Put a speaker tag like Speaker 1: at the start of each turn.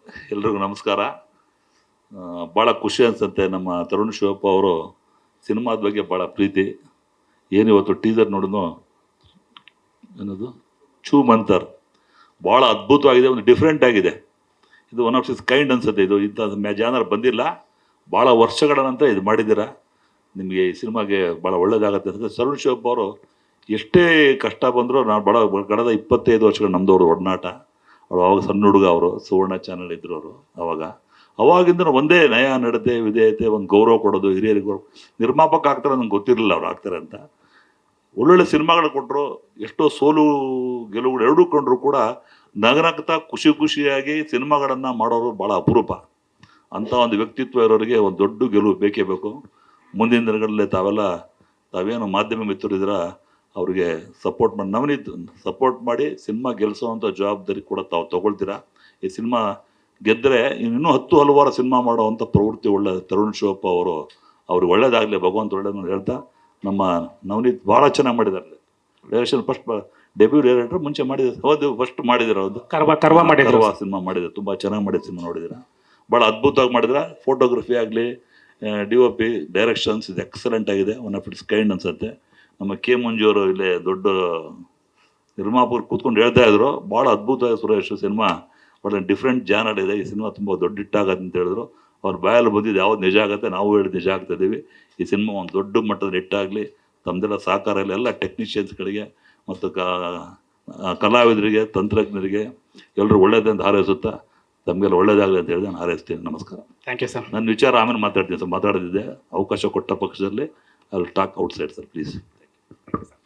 Speaker 1: ಎಲ್ರಿಗೂ ನಮಸ್ಕಾರ. ಭಾಳ ಖುಷಿ ಅನಿಸುತ್ತೆ. ನಮ್ಮ ತರುಣ್ ಶಿವಪ್ಪ ಅವರು ಸಿನಿಮಾದ ಬಗ್ಗೆ ಭಾಳ ಪ್ರೀತಿ. ಏನು ಇವತ್ತು ಟೀಸರ್ ನೋಡಿದ್ನೋ, ಏನದು ಚೂ ಮಂತರ್ ಭಾಳ ಅದ್ಭುತವಾಗಿದೆ, ಒಂದು ಡಿಫ್ರೆಂಟ್ ಆಗಿದೆ. ಇದು ಒನ್ ಆಫ್ ಇಸ್ ಕೈಂಡ್ ಅನಿಸುತ್ತೆ. ಇದು ಇಂಥ ಜಾನರ್ ಬಂದಿಲ್ಲ, ಭಾಳ ವರ್ಷಗಳ ನಂತರ ಇದು ಮಾಡಿದ್ದೀರಾ. ನಿಮಗೆ ಈ ಸಿನಿಮಾಗೆ ಭಾಳ ಒಳ್ಳೇದಾಗತ್ತೆ ಅನ್ಸುತ್ತೆ. ತರುಣ್ ಶಿವಪ್ಪ ಅವರು ಎಷ್ಟೇ ಕಷ್ಟ ಬಂದರೂ ನಾನು ಭಾಳ ಕಳೆದ 25 ವರ್ಷಗಳು ನಮ್ಮದವರು ಒಡನಾಟ. ಅವ್ರು ಅವಾಗ ಸಣ್ಣ ಹುಡುಗ, ಅವರು ಸುವರ್ಣ ಚಾನಲ್ ಇದ್ದರು ಅವರು. ಅವಾಗಿಂದ ಒಂದೇ ನಯ ನಡತೆ ವಿಧೇಯತೆ, ಒಂದು ಗೌರವ ಕೊಡೋದು, ಹಿರಿಯರಿಗೆ ನಿರ್ಮಾಪಕ ಆಗ್ತಾರೆ ನಂಗೆ ಗೊತ್ತಿರಲಿಲ್ಲ ಅವ್ರು ಆಗ್ತಾರೆ ಅಂತ. ಒಳ್ಳೊಳ್ಳೆ ಸಿನಿಮಾಗಳು ಕೊಟ್ಟರು, ಎಷ್ಟೋ ಸೋಲು ಗೆಲುವುಗಳು ಎರಡೂ ಕೊಂಡ್ರು ಕೂಡ ನಗನಗ್ತಾ ಖುಷಿಯಾಗಿ ಸಿನಿಮಾಗಳನ್ನು ಮಾಡೋರು ಭಾಳ ಅಪರೂಪ. ಅಂಥ ಒಂದು ವ್ಯಕ್ತಿತ್ವ ಇರೋರಿಗೆ ಒಂದು ದೊಡ್ಡ ಗೆಲುವು ಬೇಕೇ ಬೇಕು. ಮುಂದಿನ ದಿನಗಳಲ್ಲಿ ತಾವೇನು ಮಾಧ್ಯಮ ಮಿತ್ರರಿದ್ದೀರ ಅವ್ರಿಗೆ ಸಪೋರ್ಟ್ ಮಾಡಿ, ನವನೀತ್ ಸಪೋರ್ಟ್ ಮಾಡಿ ಸಿನಿಮಾ ಗೆಲ್ಲಿಸೋವಂಥ ಜವಾಬ್ದಾರಿ ಕೂಡ ತಾವು ತಗೊಳ್ತೀರಾ. ಈ ಸಿನಿಮಾ ಗೆದ್ದರೆ ಇನ್ನೂ ಹಲವಾರು ಸಿನಿಮಾ ಮಾಡುವಂಥ ಪ್ರವೃತ್ತಿ ಒಳ್ಳೆ ತರುಣ್ ಶಿವಪ್ಪ ಅವ್ರಿಗೆ ಒಳ್ಳೇದಾಗಲಿ, ಭಗವಂತ ಒಳ್ಳೇದನ್ನು ಹೇಳ್ತಾ. ನಮ್ಮ ನವನೀತ್ ಭಾಳ ಚೆನ್ನಾಗಿ ಮಾಡಿದ್ದಾರೆ. ಡೈರೆಕ್ಷನ್ ಫಸ್ಟ್ ಡೆಬ್ಯೂ ಡೈರೆಕ್ಟರ್, ಮುಂಚೆ ಮಾಡಿದ್ದಾರೆ, ಹೌದು ಫಸ್ಟ್ ಮಾಡಿದ್ದಾರೆ, ಹೌದು ಕರ್ವ ಸಿನಿಮಾ ಮಾಡಿದ್ದಾರೆ. ತುಂಬ ಚೆನ್ನಾಗಿ ಮಾಡಿದ ಸಿನಿಮಾ ನೋಡಿದ್ದೀರಾ, ಭಾಳ ಅದ್ಭುತವಾಗಿ ಮಾಡಿದ್ರೆ. ಫೋಟೋಗ್ರಫಿ ಆಗಲಿ, DOP ಡೈರೆಕ್ಷನ್ಸ್ ಇದು ಎಕ್ಸಲೆಂಟ್ ಆಗಿದೆ, ಒನ್ ಆಫ್ ಇಟ್ಸ್ ಕೈಂಡ್ ಅನ್ಸುತ್ತೆ. ನಮ್ಮ ಕೆ ಮಂಜೂರು ಇಲ್ಲೇ ದೊಡ್ಡ ನಿರ್ಮಾಪಕರು ಕೂತ್ಕೊಂಡು ಹೇಳ್ತಾ ಇದ್ರು, ಭಾಳ ಅದ್ಭುತವಾಗಿ ಸುರೇಶ್ ಸಿನಿಮಾ ಒಳ್ಳೆ ಡಿಫ್ರೆಂಟ್ ಜಾನರ್ ಇದೆ, ಈ ಸಿನಿಮಾ ತುಂಬ ದೊಡ್ಡ ಹಿಟ್ಟಾಗತ್ತೆ ಅಂತ ಹೇಳಿದ್ರು. ಅವ್ರ ಬಾಯಲ್ಲಿ ಬಂದಿದ್ದು ಯಾವ್ದು ನಿಜ ಆಗುತ್ತೆ, ನಾವು ಹೇಳಿದ್ದು ನಿಜ ಆಗ್ತಾ ಇದ್ದೀವಿ. ಈ ಸಿನಿಮಾ ಒಂದು ದೊಡ್ಡ ಮಟ್ಟದ ಹಿಟ್ಟಾಗಲಿ, ತಮ್ಮದೆಲ್ಲ ಸಹಕಾರ ಇಲ್ಲ ಎಲ್ಲ ಟೆಕ್ನಿಷಿಯನ್ಸ್ಗಳಿಗೆ ಮತ್ತು ಕಲಾವಿದರಿಗೆ, ತಂತ್ರಜ್ಞರಿಗೆ ಎಲ್ಲರೂ ಒಳ್ಳೇದಂತ ಹಾರೈಸುತ್ತಾ ತಮಗೆಲ್ಲ ಒಳ್ಳೇದಾಗಲಿ ಅಂತ ಹೇಳಿ ನಾನು ಹಾರೈಸ್ತೀನಿ. ನಮಸ್ಕಾರ.
Speaker 2: Thank you sir.
Speaker 1: ನನ್ನ ವಿಚಾರ ಆಮೇಲೆ ಮಾತಾಡ್ತೀನಿ ಸರ್. ಮಾತಾಡೋದಿದೆ, ಅವಕಾಶ ಕೊಟ್ಟ ಪಕ್ಷದಲ್ಲಿ I will talk outside sir, please.